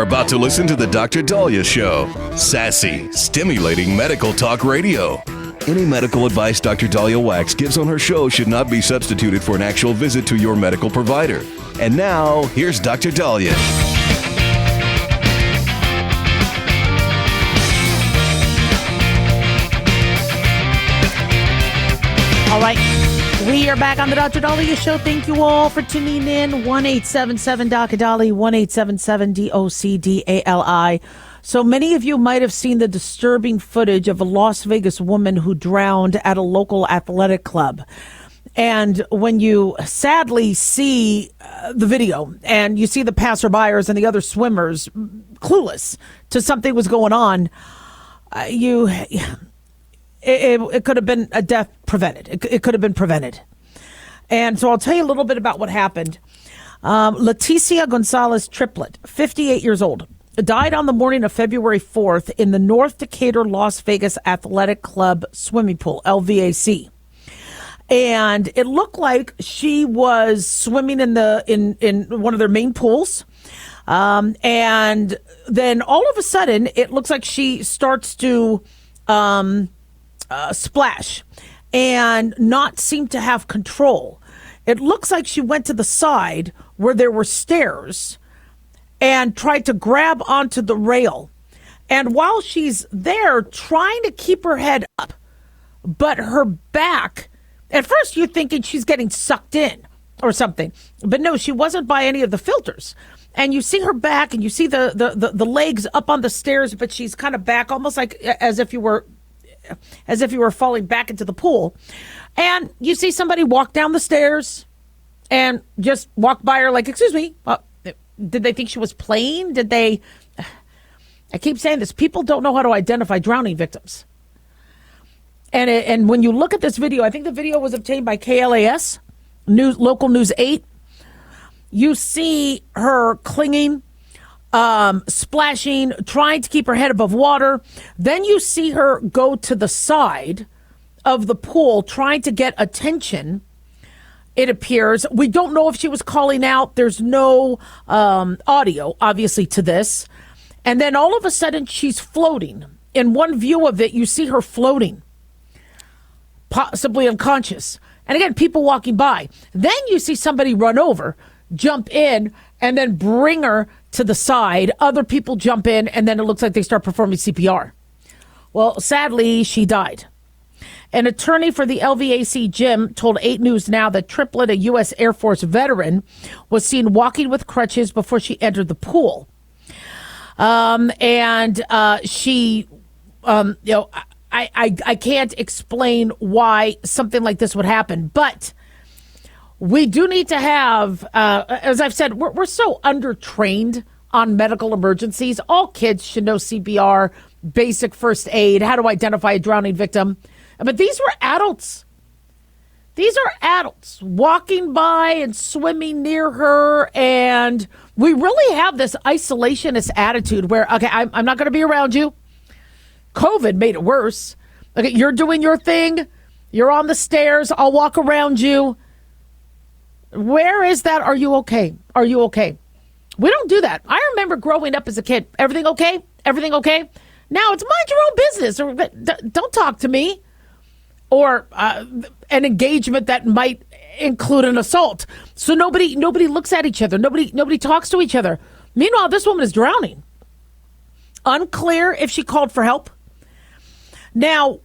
about to listen to the Dr. Daliah Show. Sassy, stimulating medical talk radio. Any medical advice Dr. Daliah Wax gives on her show should not be substituted for an actual visit to your medical provider. And now, here's Dr. Daliah. All right, we are back on the Dr. Daliah Show. Thank you all for tuning in. 1-877-DOC-DALI, 1-877-DOC-DALI. So many of you might have seen the disturbing footage of a Las Vegas woman who drowned at a local athletic club. And when you sadly see the video and you see the passerbyers and the other swimmers clueless to something was going on, It could have been a death prevented. It could have been prevented. And so I'll tell you a little bit about what happened. Leticia Gonzalez Triplet, 58 years old, died on the morning of February 4th in the North Decatur Las Vegas Athletic Club swimming pool, LVAC. And it looked like she was swimming in one of their main pools. And then all of a sudden, it looks like she starts to splash and not seem to have control. It looks like she went to the side where there were stairs and tried to grab onto the rail. And while she's there trying to keep her head up, but her back, at first you're thinking she's getting sucked in or something, but no, she wasn't by any of the filters. And you see her back and you see the legs up on the stairs, but she's kind of back, almost like as if you were falling back into the pool. And you see somebody walk down the stairs and just walk by her like, excuse me, did they think she was playing? I keep saying this, people don't know how to identify drowning victims. And when you look at this video, I think the video was obtained by KLAS, Local News 8. You see her clinging, splashing, trying to keep her head above water. Then you see her go to the side of the pool, trying to get attention, it appears. We don't know if she was calling out. There's no audio, obviously, to this. And then all of a sudden, she's floating. In one view of it, you see her floating, possibly unconscious. And again, people walking by. Then you see somebody run over, jump in, and then bring her to the side. Other people jump in, and then it looks like they start performing CPR. Well, sadly, she died. An attorney for the LVAC gym told 8 News Now that Triplet, a U.S. Air Force veteran, was seen walking with crutches before she entered the pool. She, I can't explain why something like this would happen, but we do need to have, as I've said, we're so undertrained on medical emergencies. All kids should know CPR, basic first aid, how to identify a drowning victim. But these were adults. These are adults walking by and swimming near her. And we really have this isolationist attitude where, okay, I'm not going to be around you. COVID made it worse. Okay, you're doing your thing. You're on the stairs. I'll walk around you. Where is that? Are you okay? Are you okay? We don't do that. I remember growing up as a kid. Everything okay? Everything okay? Now it's mind your own business. Or don't talk to me. Or an engagement that might include an assault. So nobody looks at each other. Nobody talks to each other. Meanwhile, this woman is drowning. Unclear if she called for help. Now,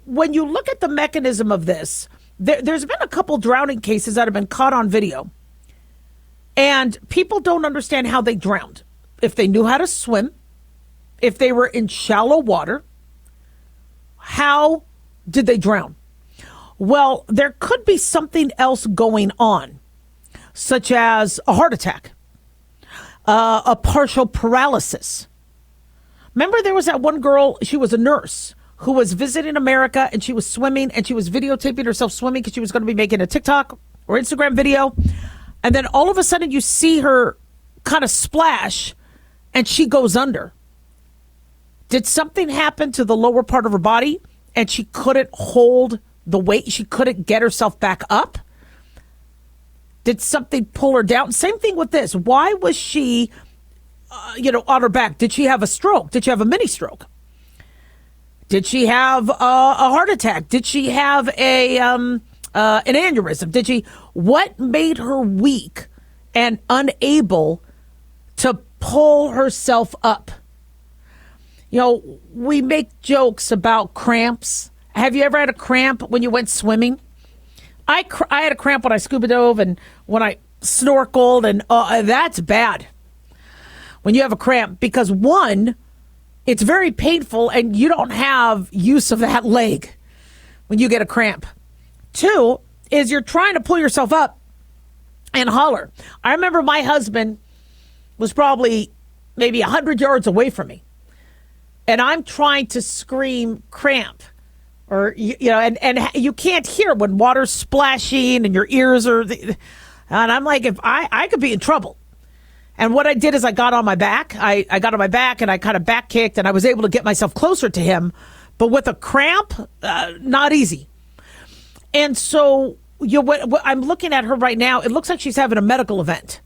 when you look at the mechanism of this, there's been a couple drowning cases that have been caught on video. And people don't understand how they drowned. If they knew how to swim, if they were in shallow water, how did they drown? Well, there could be something else going on, such as a heart attack, a partial paralysis. Remember, there was that one girl, she was a nurse who was visiting America, and she was swimming, and she was videotaping herself swimming because she was going to be making a TikTok or Instagram video. And then all of a sudden you see her kind of splash and she goes under. Did something happen to the lower part of her body and she couldn't hold the weight? She couldn't get herself back up? Did something pull her down? Same thing with this. Why was she on her back? Did she have a stroke? Did she have a mini stroke? Did she have a heart attack? Did she have an aneurysm? What made her weak and unable to pull herself up? We make jokes about cramps. Have you ever had a cramp when you went swimming? I had a cramp when I scuba dove and when I snorkeled, and that's bad when you have a cramp because, one, it's very painful and you don't have use of that leg when you get a cramp. Two is you're trying to pull yourself up and holler. I remember my husband was probably maybe 100 yards away from me, and I'm trying to scream cramp. Or, and you can't hear when water's splashing and your ears are... And I'm like, if I could be in trouble. And what I did is I got on my back. I got on my back and I kind of back kicked and I was able to get myself closer to him. But with a cramp, not easy. And so I'm looking at her right now. It looks like she's having a medical event.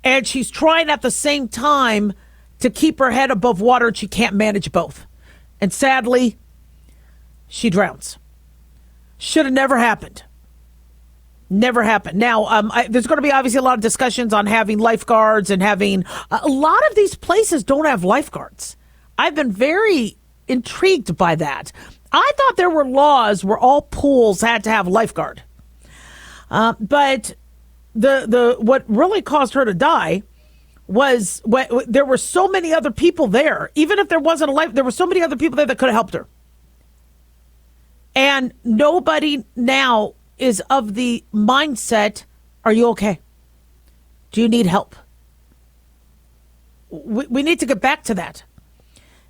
And she's trying at the same time to keep her head above water, and she can't manage both. And sadly, she drowns. Should have never happened. Never happened. Now, there's going to be obviously a lot of discussions on having lifeguards and having... a lot of these places don't have lifeguards. I've been very intrigued by that. I thought there were laws where all pools had to have a lifeguard. But what really caused her to die was there were so many other people there. Even if there wasn't there were so many other people there that could have helped her. And nobody now is of the mindset, are you okay? Do you need help? We need to get back to that.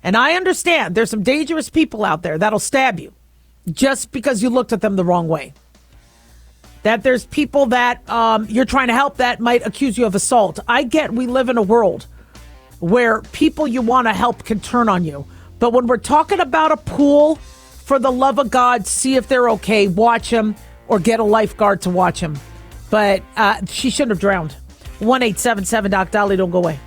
And I understand there's some dangerous people out there that'll stab you just because you looked at them the wrong way. That there's people that you're trying to help that might accuse you of assault. I get we live in a world where people you want to help can turn on you. But when we're talking about a pool, for the love of God, see if they're okay. Watch them or get a lifeguard to watch them. But she shouldn't have drowned. 1-877-DOC-DALIAH. Don't go away.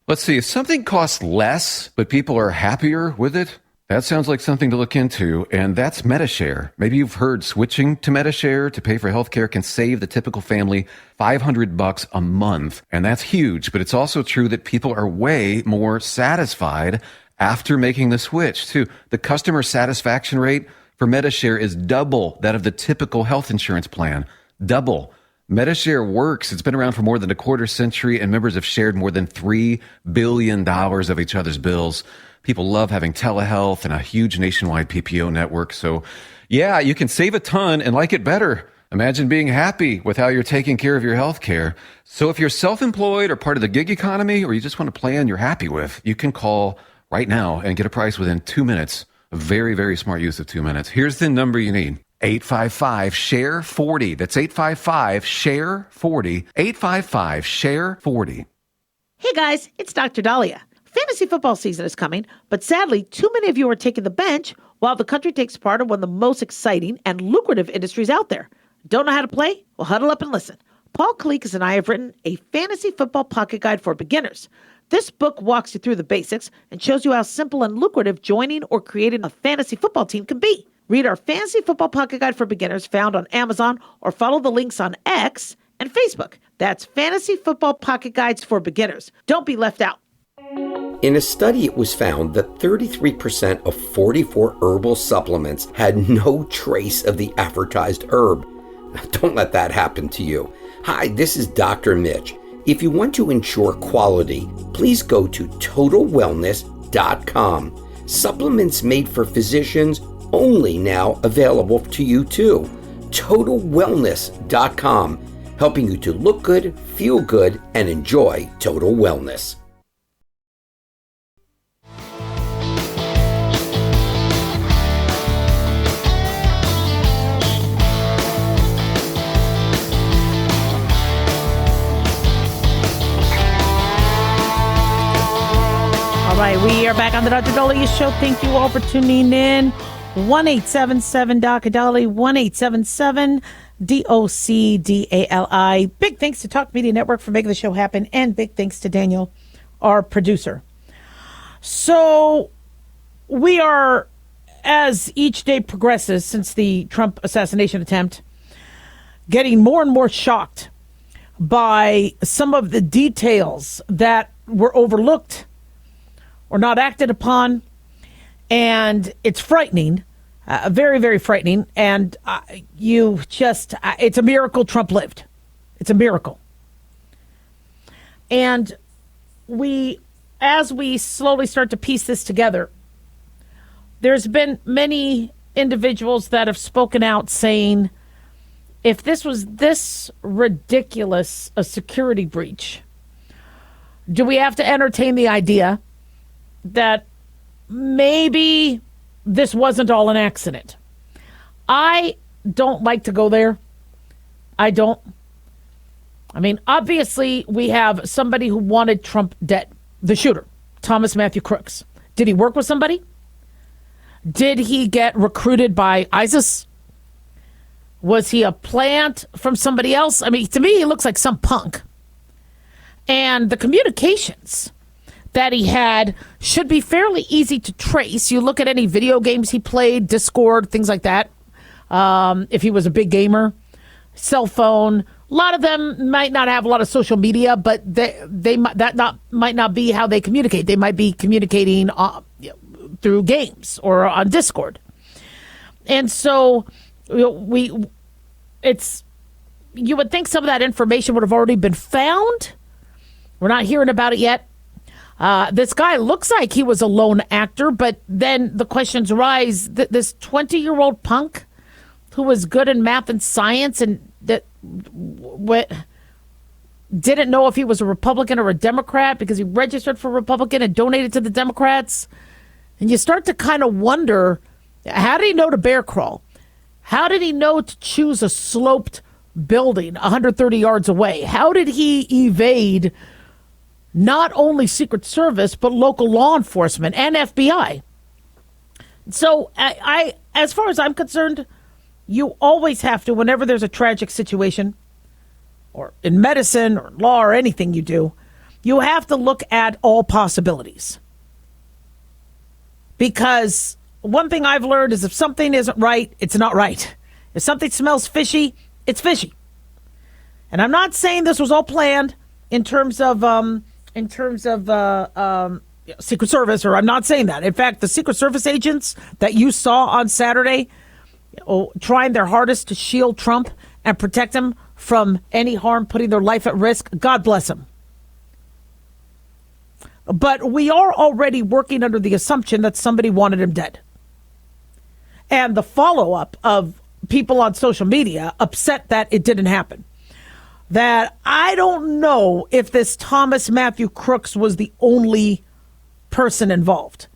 Let's see, if something costs less, but people are happier with it, that sounds like something to look into, and that's MediShare. Maybe you've heard switching to MediShare to pay for healthcare can save the typical family $500 a month, and that's huge, but it's also true that people are way more satisfied after making the switch, too. The customer satisfaction rate for MediShare is double that of the typical health insurance plan. Double. MediShare works. It's been around for more than a quarter century, and members have shared more than $3 billion of each other's bills. People love having telehealth and a huge nationwide PPO network. So, yeah, you can save a ton and like it better. Imagine being happy with how you're taking care of your health care. So if you're self-employed or part of the gig economy, or you just want a plan you're happy with, you can call right now and get a price within 2 minutes. A very, very smart use of 2 minutes. Here's the number you need. 855-SHARE-40. That's 855-SHARE-40. 855-SHARE-40. Hey guys, it's Dr. Daliah. Fantasy football season is coming, but sadly, too many of you are taking the bench while the country takes part in one of the most exciting and lucrative industries out there. Don't know how to play? Well, huddle up and listen. Paul Kalikas and I have written a fantasy football pocket guide for beginners. This book walks you through the basics and shows you how simple and lucrative joining or creating a fantasy football team can be. Read our Fantasy Football Pocket Guide for Beginners found on Amazon or follow the links on X and Facebook. That's Fantasy Football Pocket Guides for Beginners. Don't be left out. In a study, it was found that 33% of 44 herbal supplements had no trace of the advertised herb. Don't let that happen to you. Hi, this is Dr. Mitch. If you want to ensure quality, please go to TotalWellness.com. Supplements made for physicians only now available to you too. TotalWellness.com, helping you to look good, feel good, and enjoy total wellness. All right, we are back on the Dr. Daliah Show. Thank you all for tuning in. 1-877-DOC-DALI, 1-877-DOC-DALI. Big thanks to Talk Media Network for making the show happen, and big thanks to Daniel, our producer. So we are, as each day progresses since the Trump assassination attempt, getting more and more shocked by some of the details that were overlooked or not acted upon. And it's frightening, very, very frightening. And it's a miracle Trump lived. It's a miracle. And as we slowly start to piece this together, there's been many individuals that have spoken out saying, if this was this ridiculous a security breach, do we have to entertain the idea that maybe this wasn't all an accident? I don't like to go there. I don't. I mean, obviously, we have somebody who wanted Trump dead. The shooter, Thomas Matthew Crooks. Did he work with somebody? Did he get recruited by ISIS? Was he a plant from somebody else? I mean, to me, he looks like some punk. And the communications that he had should be fairly easy to trace. You look at any video games he played, Discord, things like that. If he was a big gamer, cell phone. A lot of them might not have a lot of social media, but might not be how they communicate. They might be communicating through games or on Discord. And so you would think some of that information would have already been found. We're not hearing about it yet. This guy looks like he was a lone actor, but then the questions arise. This 20-year-old punk who was good in math and science and didn't know if he was a Republican or a Democrat because he registered for Republican and donated to the Democrats. And you start to kind of wonder, how did he know to bear crawl? How did he know to choose a sloped building 130 yards away? How did he evade not only Secret Service, but local law enforcement and FBI? So I as far as I'm concerned, you always have to, whenever there's a tragic situation, or in medicine or law or anything you do, you have to look at all possibilities. Because one thing I've learned is if something isn't right, it's not right. If something smells fishy, it's fishy. And I'm not saying this was all planned in terms of Secret Service, or I'm not saying that. In fact, the Secret Service agents that you saw on Saturday, trying their hardest to shield Trump and protect him from any harm, putting their life at risk, God bless them. But we are already working under the assumption that somebody wanted him dead. And the follow-up of people on social media upset that it didn't happen. That I don't know if this Thomas Matthew Crooks was the only person involved.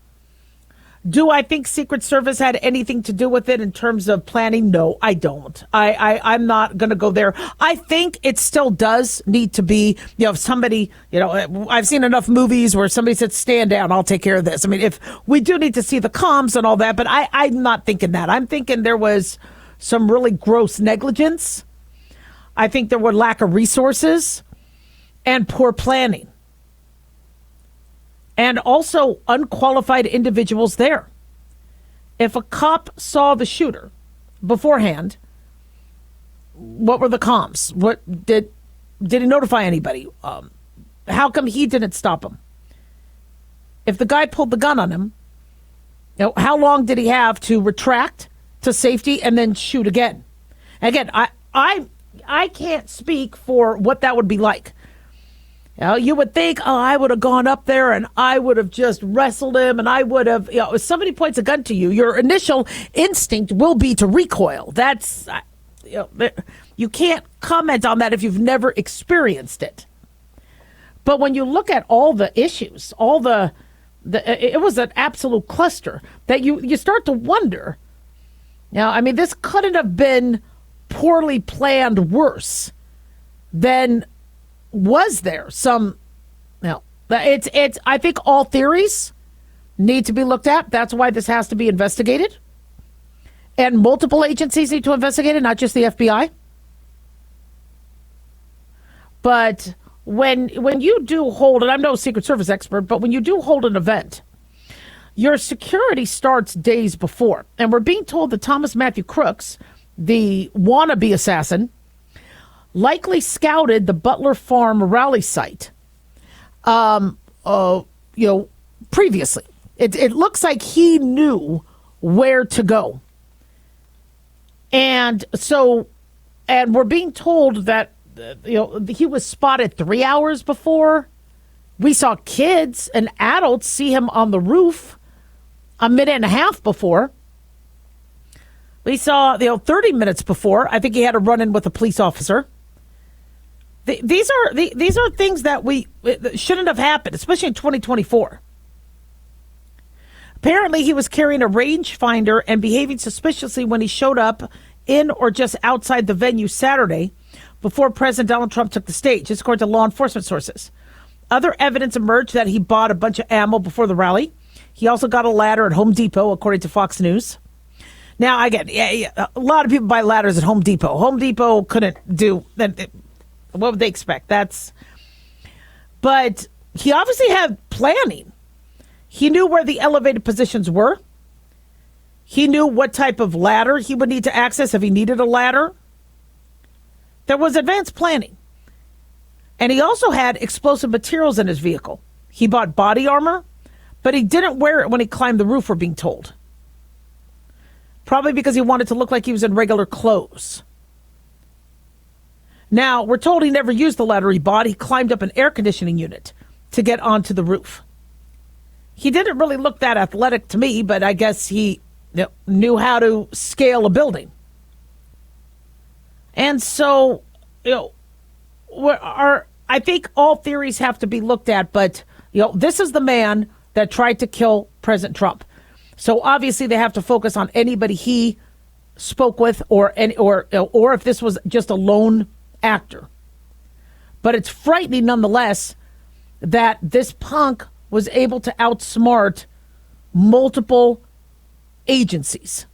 Do I think Secret Service had anything to do with it in terms of planning? No, I don't. I'm not going to go there. I think it still does need to be, somebody, I've seen enough movies where somebody said, stand down, I'll take care of this. I mean, if we do need to see the comms and all that, but I'm not thinking that. I'm thinking there was some really gross negligence. I think there were lack of resources and poor planning. And also unqualified individuals there. If a cop saw the shooter beforehand, what were the comms? What did he notify anybody? How come he didn't stop him? If the guy pulled the gun on him, how long did he have to retract to safety and then shoot again? Again, I can't speak for what that would be like. You would think, I would have gone up there and I would have just wrestled him, and I would have, if somebody points a gun to you, your initial instinct will be to recoil. That's, you can't comment on that if you've never experienced it. But when you look at all the issues, it was an absolute cluster that you start to wonder. Now, I mean, this couldn't have been poorly planned worse than. Was there some It's. I think all theories need to be looked at. That's why this has to be investigated. And multiple agencies need to investigate it, not just the FBI. But when you do hold, and I'm no Secret Service expert, but when you do hold an event, your security starts days before. And we're being told that Thomas Matthew Crooks, the wannabe assassin, likely scouted the Butler Farm rally site, previously. It looks like he knew where to go. And we're being told that, he was spotted 3 hours before. We saw kids and adults see him on the roof a minute and a half before. We saw, 30 minutes before. I think he had a run-in with a police officer. These are things that shouldn't have happened, especially in 2024. Apparently, he was carrying a rangefinder and behaving suspiciously when he showed up in or just outside the venue Saturday before President Donald Trump took the stage, this according to law enforcement sources. Other evidence emerged that he bought a bunch of ammo before the rally. He also got a ladder at Home Depot, according to Fox News. Now, again, a lot of people buy ladders at Home Depot. Home Depot couldn't do that. What would they expect? But he obviously had planning. He knew where the elevated positions were. He knew what type of ladder he would need to access if he needed a ladder. There was advanced planning. And he also had explosive materials in his vehicle. He bought body armor, but he didn't wear it when he climbed the roof, we're being told. Probably because he wanted to look like he was in regular clothes. Now, we're told he never used the ladder he bought. He climbed up an air conditioning unit to get onto the roof. He didn't really look that athletic to me, but I guess he knew how to scale a building. And so, I think all theories have to be looked at, but this is the man that tried to kill President Trump. So obviously they have to focus on anybody he spoke with, or if this was just a lone actor. But it's frightening nonetheless that this punk was able to outsmart multiple agencies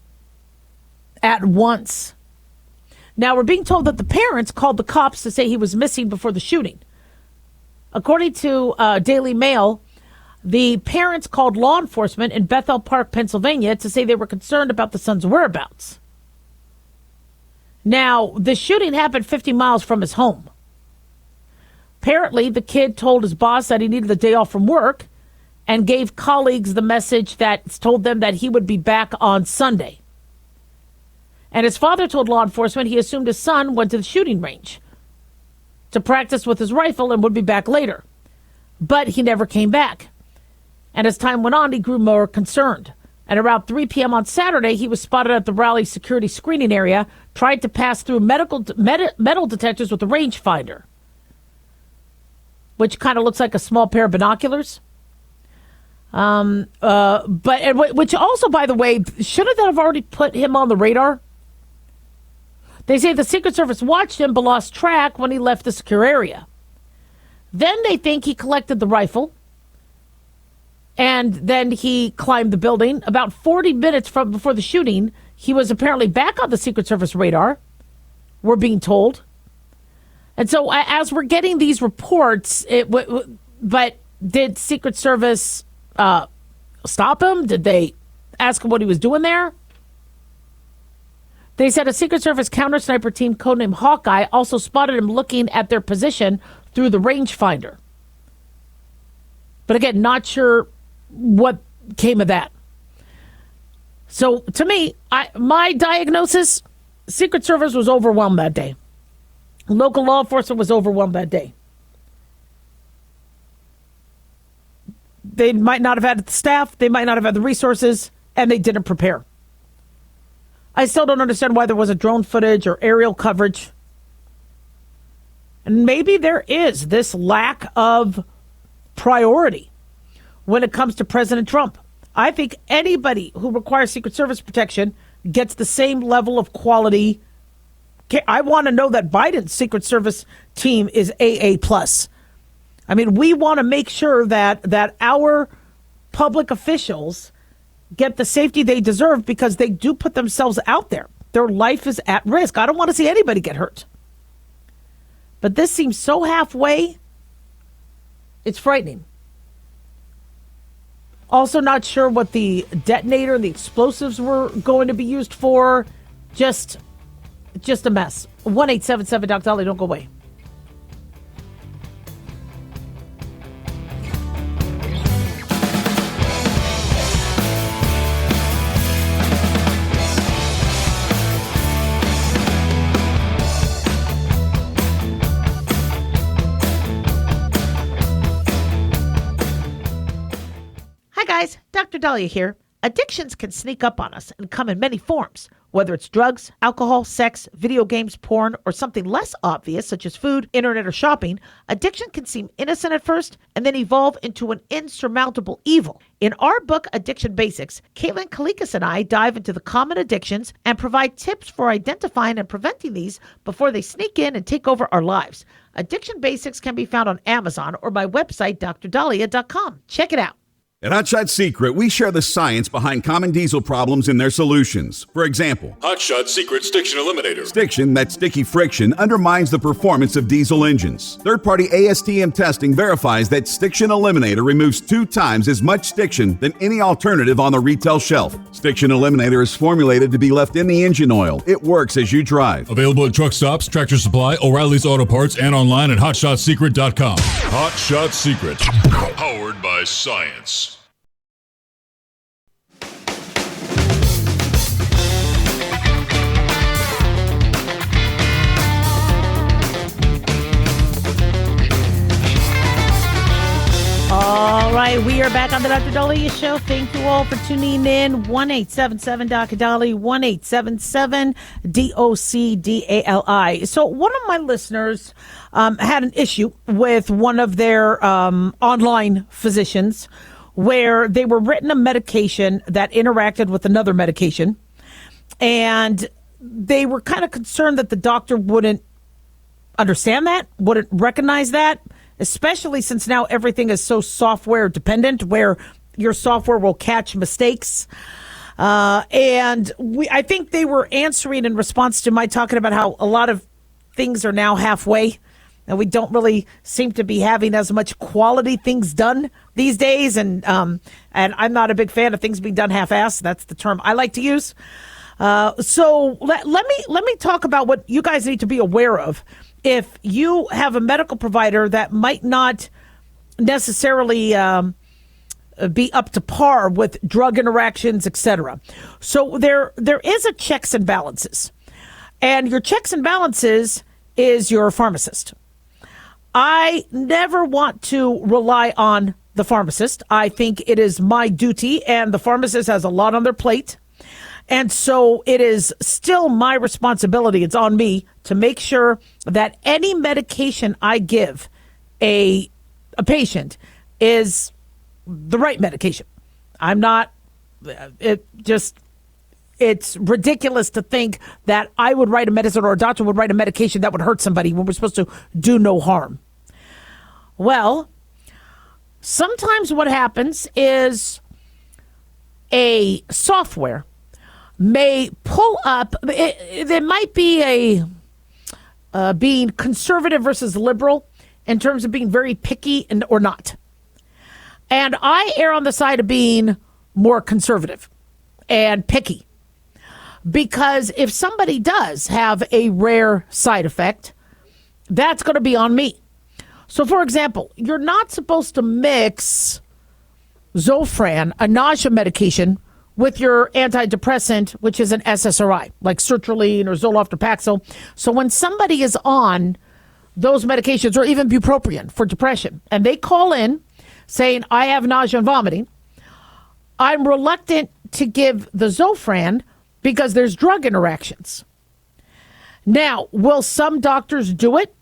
at once. Now, we're being told that the parents called the cops to say he was missing before the shooting. According to Daily Mail, the parents called law enforcement in Bethel Park, Pennsylvania, to say they were concerned about the son's whereabouts. Now, the shooting happened 50 miles from his home. Apparently, the kid told his boss that he needed the day off from work and gave colleagues the message that told them that he would be back on Sunday. And his father told law enforcement he assumed his son went to the shooting range to practice with his rifle and would be back later. But he never came back. And as time went on, he grew more concerned. At around 3 p.m. on Saturday, he was spotted at the rally security screening area, tried to pass through metal detectors with a rangefinder, which kind of looks like a small pair of binoculars. Which also, by the way, shouldn't that have already put him on the radar? They say the Secret Service watched him but lost track when he left the secure area. Then they think he collected the rifle, and then he climbed the building. About 40 minutes before the shooting, he was apparently back on the Secret Service radar, we're being told. And so as we're getting these reports, but did Secret Service stop him? Did they ask him what he was doing there? They said a Secret Service counter sniper team codenamed Hawkeye also spotted him looking at their position through the rangefinder. But again, not sure what came of that. So to me, my diagnosis, Secret Service was overwhelmed that day. Local law enforcement was overwhelmed that day. They might not have had the staff, they might not have had the resources, and they didn't prepare. I still don't understand why there wasn't drone footage or aerial coverage. And maybe there is this lack of priority when it comes to President Trump. I think anybody who requires Secret Service protection gets the same level of quality. I want to know that Biden's Secret Service team is AA+. I mean, we want to make sure that our public officials get the safety they deserve because they do put themselves out there. Their life is at risk. I don't want to see anybody get hurt. But this seems so halfway. It's frightening. Also not sure what the detonator and the explosives were going to be used for. Just a mess. 1-877 Dr. Daliah, don't go away. Guys, Dr. Daliah here. Addictions can sneak up on us and come in many forms, whether it's drugs, alcohol, sex, video games, porn, or something less obvious such as food, internet, or shopping. Addiction can seem innocent at first and then evolve into an insurmountable evil. In our book, Addiction Basics, Caitlin Kalikas and I dive into the common addictions and provide tips for identifying and preventing these before they sneak in and take over our lives. Addiction Basics can be found on Amazon or my website, drdaliah.com. Check it out. At Hotshot Secret, we share the science behind common diesel problems and their solutions. For example, Hotshot Secret Stiction Eliminator. Stiction, that sticky friction, undermines the performance of diesel engines. Third-party ASTM testing verifies that Stiction Eliminator removes 2 times as much stiction than any alternative on the retail shelf. Stiction Eliminator is formulated to be left in the engine oil. It works as you drive. Available at truck stops, Tractor Supply, O'Reilly's Auto Parts, and online at HotShotSecret.com. Hotshot Secret. Powered by science. All right, we are back on the Dr. Daliah Show. Thank you all for tuning in. 1-877 Dr. Daliah, 1-877-DOCDALI. So one of my listeners had an issue with one of their online physicians where they were written a medication that interacted with another medication. And they were kind of concerned that the doctor wouldn't understand that, wouldn't recognize that, especially since now everything is so software dependent where your software will catch mistakes. I think they were answering in response to my talking about how a lot of things are now halfway and we don't really seem to be having as much quality things done these days. And I'm not a big fan of things being done half-assed. That's the term I like to use. So let me talk about what you guys need to be aware of if you have a medical provider that might not necessarily be up to par with drug interactions, etc. So there is a checks and balances, and your checks and balances is your pharmacist. I never want to rely on the pharmacist. I think it is my duty, and the pharmacist has a lot on their plate. And so it is still my responsibility. It's on me to make sure that any medication I give a patient is the right medication. I'm not, it's ridiculous to think that I would write a medicine or a doctor would write a medication that would hurt somebody when we're supposed to do no harm. Well, sometimes what happens is a software may pull up, there might be a being conservative versus liberal in terms of being very picky and or not. And I err on the side of being more conservative and picky. Because if somebody does have a rare side effect, that's going to be on me. So, for example, you're not supposed to mix Zofran, a nausea medication, with your antidepressant, which is an SSRI, like sertraline or Zoloft or Paxil. So when somebody is on those medications, or even bupropion for depression, and they call in saying, I have nausea and vomiting, I'm reluctant to give the Zofran because there's drug interactions. Now, will some doctors do it?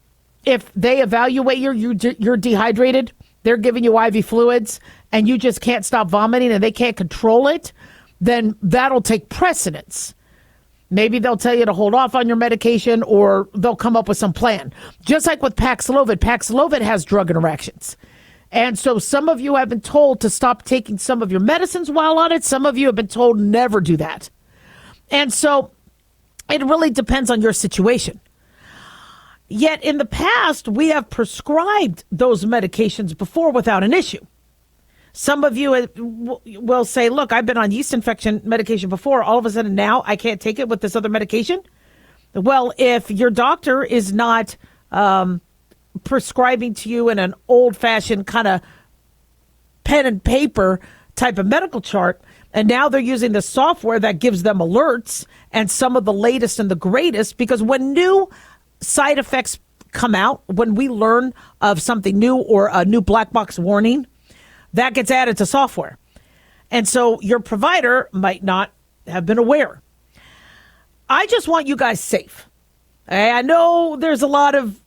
If they evaluate you're dehydrated, they're giving you IV fluids, and you just can't stop vomiting and they can't control it, then that'll take precedence. Maybe they'll tell you to hold off on your medication, or they'll come up with some plan. Just like with Paxlovid. Paxlovid has drug interactions. And so some of you have been told to stop taking some of your medicines while on it. Some of you have been told never do that. And so it really depends on your situation. Yet in the past, we have prescribed those medications before without an issue. Some of you will say, look, I've been on yeast infection medication before. All of a sudden now I can't take it with this other medication. Well, if your doctor is not prescribing to you in an old-fashioned kind of pen and paper type of medical chart, and now they're using the software that gives them alerts and some of the latest and the greatest, because when new side effects come out, when we learn of something new or a new black box warning, that gets added to software. And so your provider might not have been aware. I just want you guys safe. I know there's a lot of,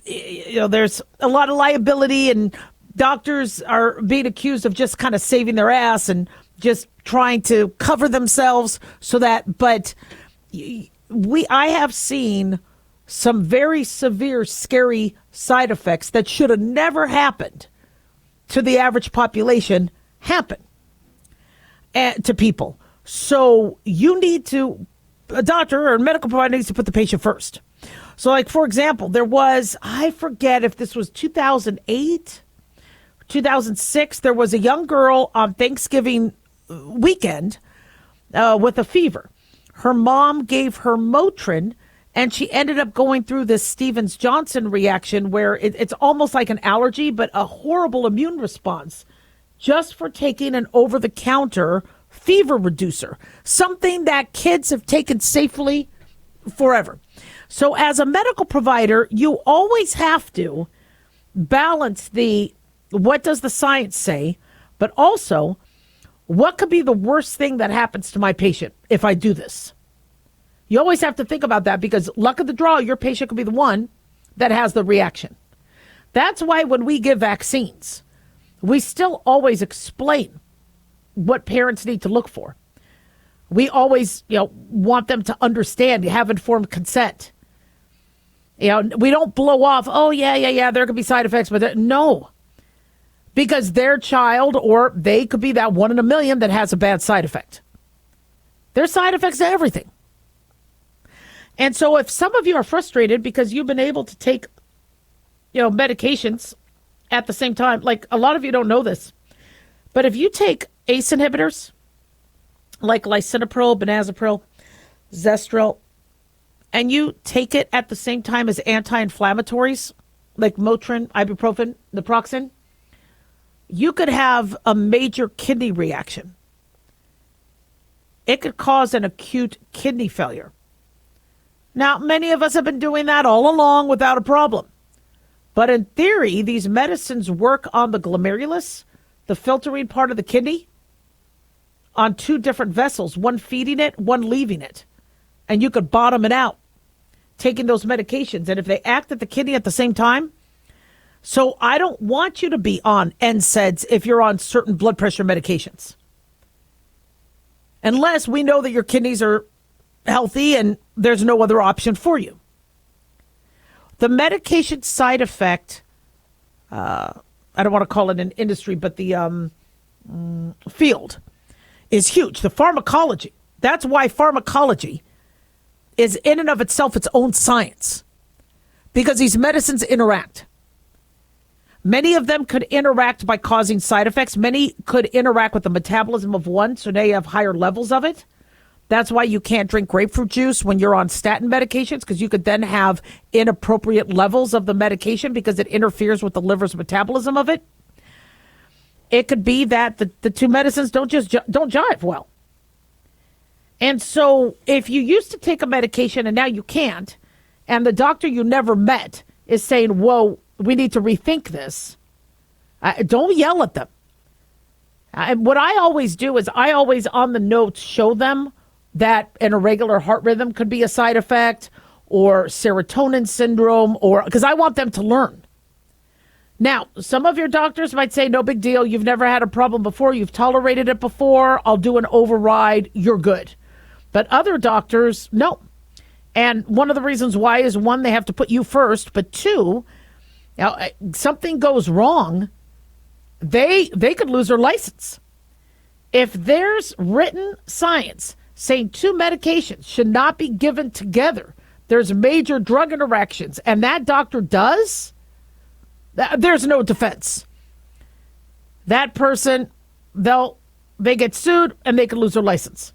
there's a lot of liability, and doctors are being accused of just kind of saving their ass and just trying to cover themselves so that, but I have seen some very severe, scary side effects that should have never happened to the average population happen to people. So you need to, a doctor or a medical provider needs to put the patient first. So like, for example, there was, I forget if this was 2008, 2006, there was a young girl on Thanksgiving weekend with a fever. Her mom gave her Motrin, and she ended up going through this Stevens-Johnson reaction where it's almost like an allergy, but a horrible immune response just for taking an over-the-counter fever reducer, something that kids have taken safely forever. So as a medical provider, you always have to balance what does the science say, but also what could be the worst thing that happens to my patient if I do this? You always have to think about that, because luck of the draw, your patient could be the one that has the reaction. That's why when we give vaccines, we still always explain what parents need to look for. We always, want them to understand, have informed consent. We don't blow off, oh, yeah, there could be side effects, but no. Because their child, or they could be that 1 in a million that has a bad side effect. There's side effects to everything. And so if some of you are frustrated because you've been able to take, medications at the same time, like a lot of you don't know this, but if you take ACE inhibitors, like lisinopril, benazepril, Zestril, and you take it at the same time as anti-inflammatories, like Motrin, ibuprofen, naproxen, you could have a major kidney reaction. It could cause an acute kidney failure. Now, many of us have been doing that all along without a problem. But in theory, these medicines work on the glomerulus, the filtering part of the kidney, on 2 different vessels, one feeding it, one leaving it. And you could bottom it out, taking those medications. And if they act at the kidney at the same time, so I don't want you to be on NSAIDs if you're on certain blood pressure medications. Unless we know that your kidneys are healthy and there's no other option for you. The medication side effect, I don't want to call it an industry, but the field is huge. The pharmacology. That's why pharmacology is in and of itself its own science, because these medicines interact. Many of them could interact by causing side effects. Many could interact with the metabolism of one, so now you have higher levels of it. That's why you can't drink grapefruit juice when you're on statin medications, because you could then have inappropriate levels of the medication because it interferes with the liver's metabolism of it. It could be that the 2 medicines don't jive well. And so if you used to take a medication and now you can't, and the doctor you never met is saying, whoa, we need to rethink this, don't yell at them. What I always do is I always on the notes show them that an irregular heart rhythm could be a side effect, or serotonin syndrome, or because I want them to learn. Now, some of your doctors might say, no big deal. You've never had a problem before. You've tolerated it before. I'll do an override. You're good. But other doctors, no. And one of the reasons why is, one, they have to put you first, but two, something goes wrong, they could lose their license. If there's written science saying two medications should not be given together, there's major drug interactions, and that doctor does, there's no defense. That person, they get sued and they could lose their license,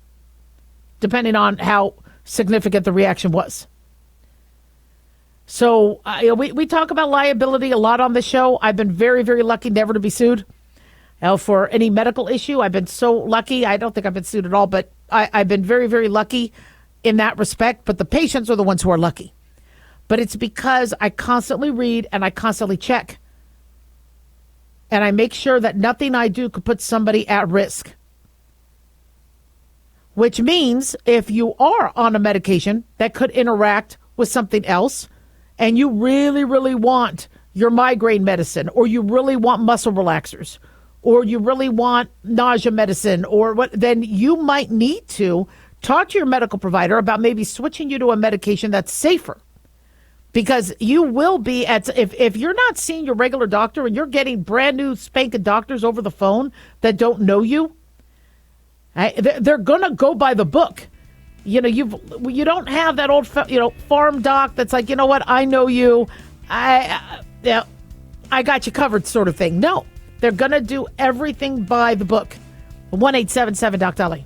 depending on how significant the reaction was. So we talk about liability a lot on the show. I've been very, very lucky never to be sued for any medical issue. I've been so lucky. I don't think I've been sued at all, but I've been very, very lucky in that respect. But the patients are the ones who are lucky. But it's because I constantly read and I constantly check. And I make sure that nothing I do could put somebody at risk. Which means if you are on a medication that could interact with something else, and you really, really want your migraine medicine, or you really want muscle relaxers, or you really want nausea medicine, or what, then you might need to talk to your medical provider about maybe switching you to a medication that's safer. Because you will be if you're not seeing your regular doctor and you're getting brand new spanking doctors over the phone that don't know you, they're going to go by the book. You don't have that old, farm doc that's like, you know what, I know you, I got you covered sort of thing. No, they're going to do everything by the book. 1-877-DOC-DALIAH.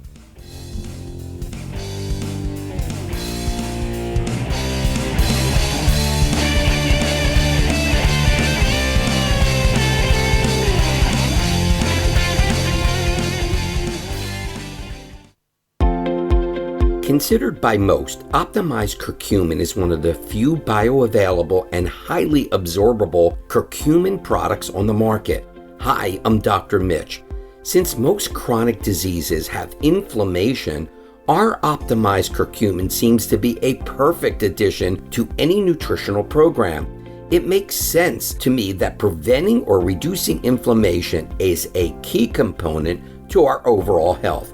Considered by most, optimized curcumin is one of the few bioavailable and highly absorbable curcumin products on the market. Hi, I'm Dr. Mitch. Since most chronic diseases have inflammation, our optimized curcumin seems to be a perfect addition to any nutritional program. It makes sense to me that preventing or reducing inflammation is a key component to our overall health.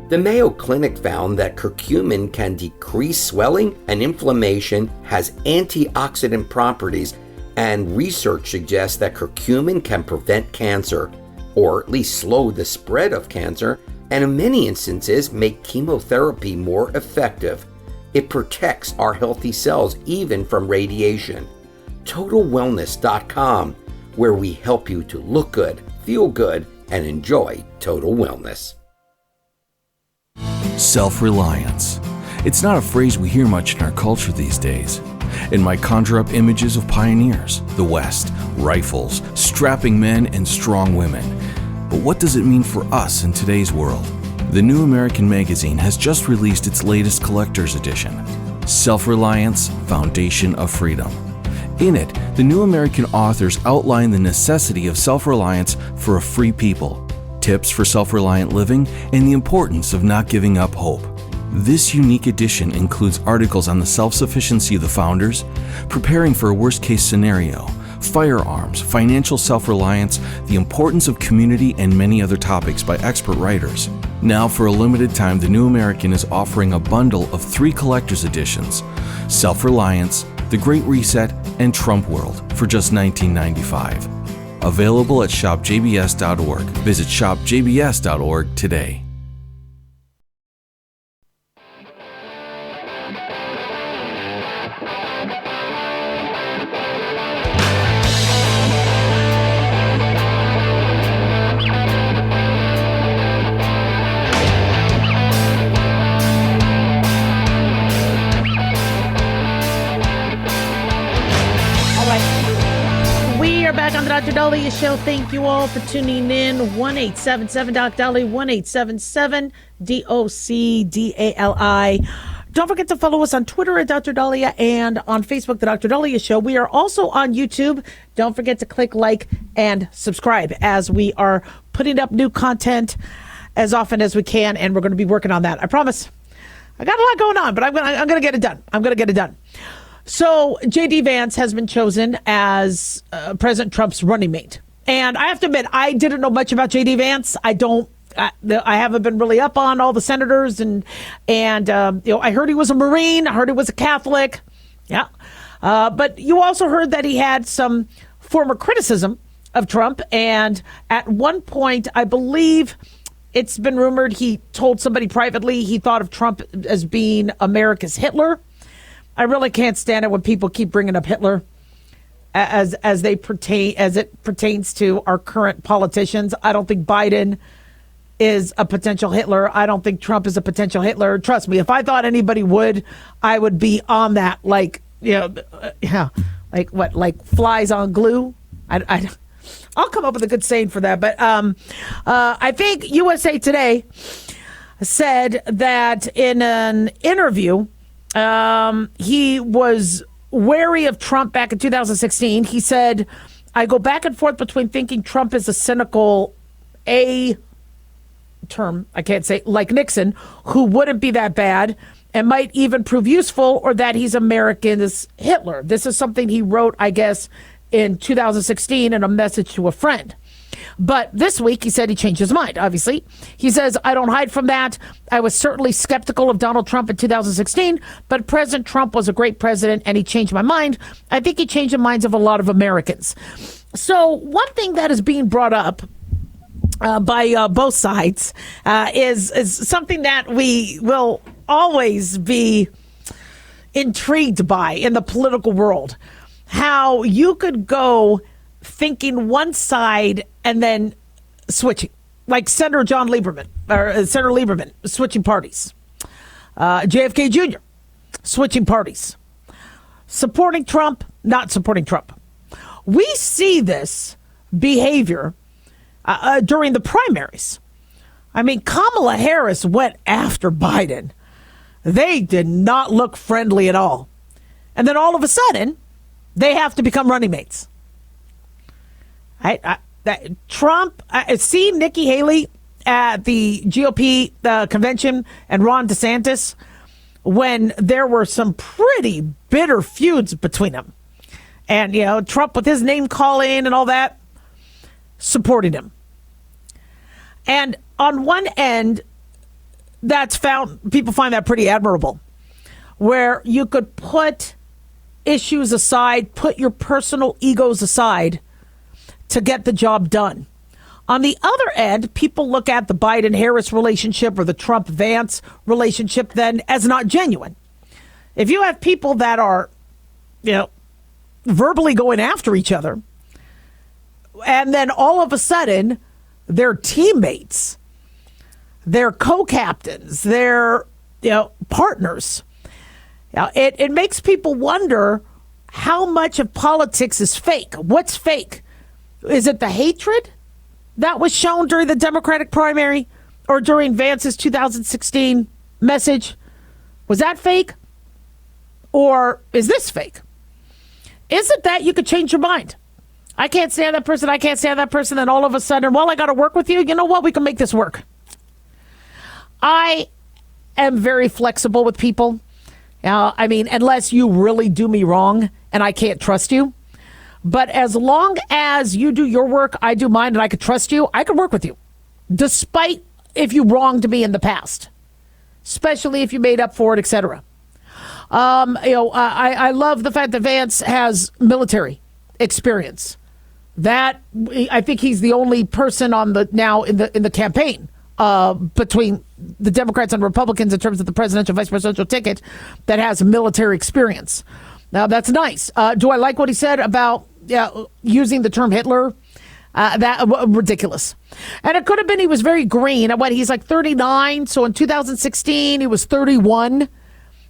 The Mayo Clinic found that curcumin can decrease swelling and inflammation, has antioxidant properties, and research suggests that curcumin can prevent cancer, or at least slow the spread of cancer, and in many instances make chemotherapy more effective. It protects our healthy cells even from radiation. TotalWellness.com, where we help you to look good, feel good, and enjoy total wellness. Self-reliance. It's not a phrase we hear much in our culture these days. It might conjure up images of pioneers, the West, rifles, strapping men, and strong women. But what does it mean for us in today's world? The New American Magazine has just released its latest collector's edition, Self-Reliance, Foundation of Freedom. In it, the New American authors outline the necessity of self-reliance for a free people, tips for self-reliant living, and the importance of not giving up hope. This unique edition includes articles on the self-sufficiency of the founders, preparing for a worst-case scenario, firearms, financial self-reliance, the importance of community, and many other topics by expert writers. Now, for a limited time, the New American is offering a bundle of 3 collector's editions, Self-Reliance, The Great Reset, and Trump World, for just $19.95. Available at shopjbs.org. Visit shopjbs.org today. Dr. Daliah Show. Thank you all for tuning in. 1-877-DOC-DALIAH, 1-877-DOC-DALI. Don't forget to follow us on Twitter at Dr. Daliah and on Facebook, The Dr. Daliah Show. We are also on YouTube. Don't forget to click like and subscribe as we are putting up new content as often as we can, and we're going to be working on that. I promise. I got a lot going on, but I'm going to get it done. I'm going to get it done. So J.D. Vance has been chosen as President Trump's running mate. And I have to admit, I didn't know much about J.D. Vance. I don't I haven't been really up on all the senators, and I heard he was a Marine. I heard he was a Catholic. Yeah. But you also heard that he had some former criticism of Trump. And at one point, I believe it's been rumored he told somebody privately he thought of Trump as being America's Hitler. I really can't stand it when people keep bringing up Hitler as it pertains to our current politicians. I don't think Biden is a potential Hitler. I don't think Trump is a potential Hitler. Trust me, if I thought anybody would, I would be on that like flies on glue. I'll come up with a good saying for that. But I think USA Today said that in an interview, he was wary of Trump back in 2016. He said, I go back and forth between thinking Trump is a cynical term, I can't say, like Nixon, who wouldn't be that bad and might even prove useful, or that he's America's Hitler. This is something he wrote, I guess, in 2016 in a message to a friend. But this week, he said he changed his mind, obviously. He says, I don't hide from that. I was certainly skeptical of Donald Trump in 2016, but President Trump was a great president, and he changed my mind. I think he changed the minds of a lot of Americans. So one thing that is being brought up by both sides is something that we will always be intrigued by in the political world. How you could go thinking one side and then switching, like Senator Lieberman switching parties, JFK Jr. switching parties, supporting Trump, not supporting Trump. We see this behavior during the primaries. I mean, Kamala Harris went after Biden. They did not look friendly at all. And then all of a sudden, they have to become running mates. Trump, see Nikki Haley at the GOP convention and Ron DeSantis when there were some pretty bitter feuds between them. And, Trump with his name calling and all that, supporting him. And on one end, people find that pretty admirable, where you could put issues aside, put your personal egos aside to get the job done. On the other end, people look at the Biden-Harris relationship or the Trump-Vance relationship then as not genuine. If you have people that are, verbally going after each other, and then all of a sudden, they're teammates, they're co-captains, they're partners. It makes people wonder how much of politics is fake. What's fake? Is it the hatred that was shown during the Democratic primary or during Vance's 2016 message? Was that fake? Or is this fake? Is it that you could change your mind? I can't stand that person. I can't stand that person. And all of a sudden, I got to work with you. You know what? We can make this work. I am very flexible with people. Unless you really do me wrong and I can't trust you. But as long as you do your work, I do mine, and I could trust you, I could work with you. Despite if you wronged me in the past. Especially if you made up for it, etc. I love the fact that Vance has military experience. That I think he's the only person in the campaign between the Democrats and Republicans in terms of the presidential, vice presidential ticket that has military experience. Now that's nice. Do I like what he said about using the term Hitler? Ridiculous. And it could have been he was very green. He's like 39. So in 2016 he was 31.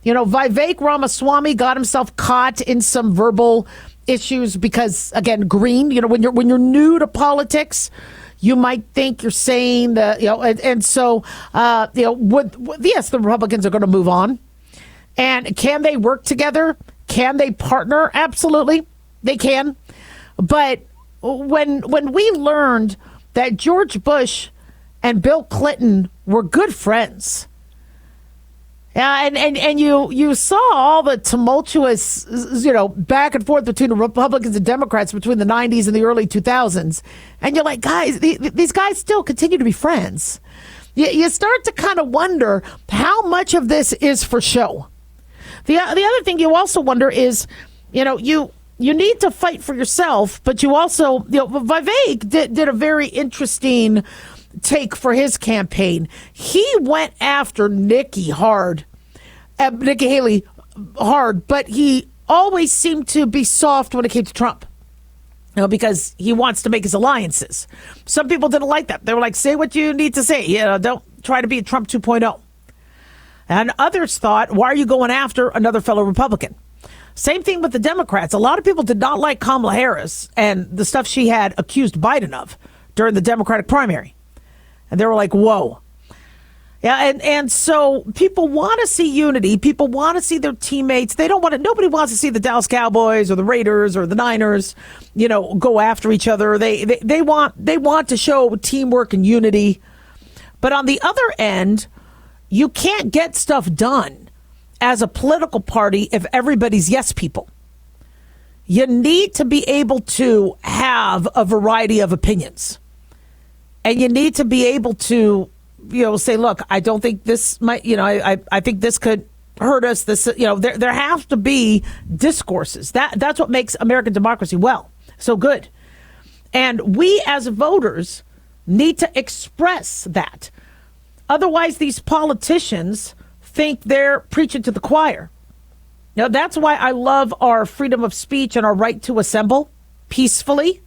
Vivek Ramaswamy got himself caught in some verbal issues because, again, green. When you're new to politics, you might think you're saying that. Yes, the Republicans are going to move on. And can they work together? Can they partner? Absolutely, they can. But when we learned that George Bush and Bill Clinton were good friends, Yeah, and you saw all the tumultuous, back and forth between the Republicans and Democrats between the 90s and the early 2000s. And you're like, guys, these guys still continue to be friends. You start to kind of wonder how much of this is for show. The other thing you also wonder is, you need to fight for yourself, but you also, Vivek did a very interesting take for his campaign. He went after Nikki Haley hard, but he always seemed to be soft when it came to Trump. Because he wants to make his alliances. Some people didn't like that. They were like, say what you need to say. Don't try to be a Trump 2.0. And others thought, why are you going after another fellow Republican? Same thing with the Democrats. A lot of people did not like Kamala Harris and the stuff she had accused Biden of during the Democratic primary. And they were like, whoa. Yeah, and so people want to see unity. People want to see their teammates. Nobody wants to see the Dallas Cowboys or the Raiders or the Niners, go after each other. They want to show teamwork and unity. But on the other end, you can't get stuff done as a political party if everybody's yes people. You need to be able to have a variety of opinions. And you need to be able to, say, look, I don't think this might, I think this could hurt us. This, there have to be discourses. That's what makes American democracy so good. And we as voters need to express that. Otherwise, these politicians think they're preaching to the choir. That's why I love our freedom of speech and our right to assemble peacefully.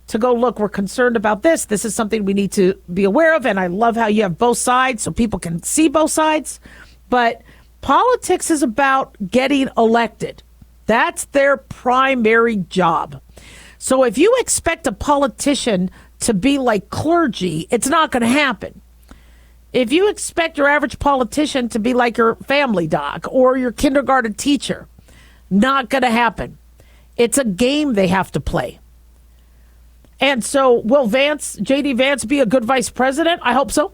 To go, look, we're concerned about this. This is something we need to be aware of. And I love how you have both sides so people can see both sides. But politics is about getting elected. That's their primary job. So if you expect a politician to be like clergy, it's not going to happen. If you expect your average politician to be like your family doc or your kindergarten teacher, not going to happen. It's a game they have to play. And so will J.D. Vance be a good vice president? I hope so.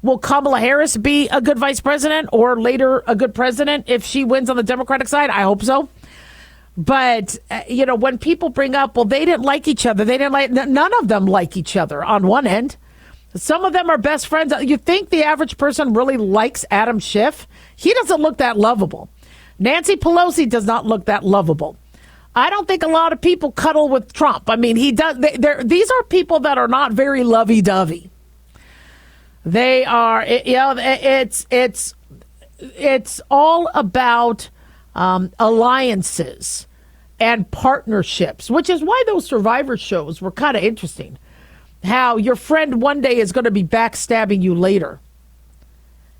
Will Kamala Harris be a good vice president or later a good president if she wins on the Democratic side? I hope so. But, when people bring up, well, they didn't like each other. None of them like each other on one end. Some of them are best friends. You think the average person really likes Adam Schiff? He doesn't look that lovable. Nancy Pelosi does not look that lovable. I don't think a lot of people cuddle with Trump. I mean, he does. These are people that are not very lovey-dovey. They are. It's all about alliances and partnerships, which is why those Survivor shows were kind of interesting. How your friend one day is going to be backstabbing you later.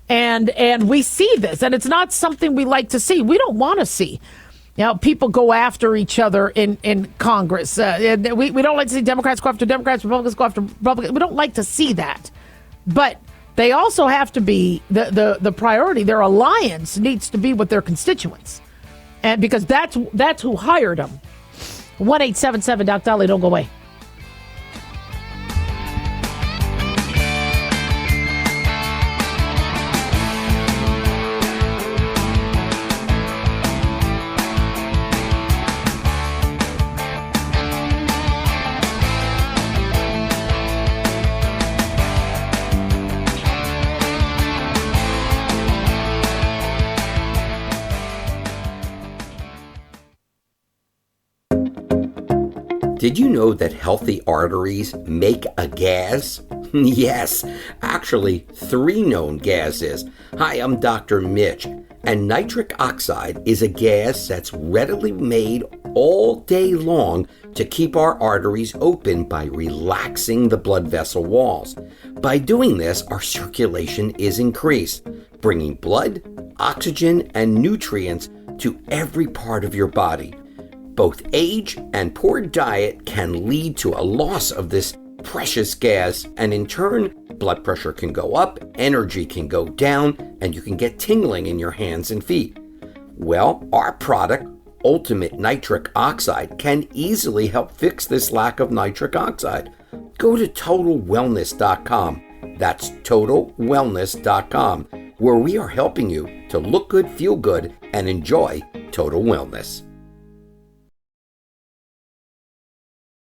And we see this, and it's not something we like to see. We don't want to see. People go after each other in Congress. We don't like to see Democrats go after Democrats, Republicans go after Republicans. We don't like to see that. But they also have to be the priority. Their alliance needs to be with their constituents. And because that's who hired them. 1-877 Doc Daliah, don't go away. Did you know that healthy arteries make a gas? Yes, actually 3 known gases. Hi, I'm Dr. Mitch, and nitric oxide is a gas that's readily made all day long to keep our arteries open by relaxing the blood vessel walls. By doing this, our circulation is increased, bringing blood, oxygen, and nutrients to every part of your body. Both age and poor diet can lead to a loss of this precious gas, and in turn, blood pressure can go up, energy can go down, and you can get tingling in your hands and feet. Well, our product, Ultimate Nitric Oxide, can easily help fix this lack of nitric oxide. Go to TotalWellness.com. That's TotalWellness.com, where we are helping you to to look good, feel good, and enjoy total wellness.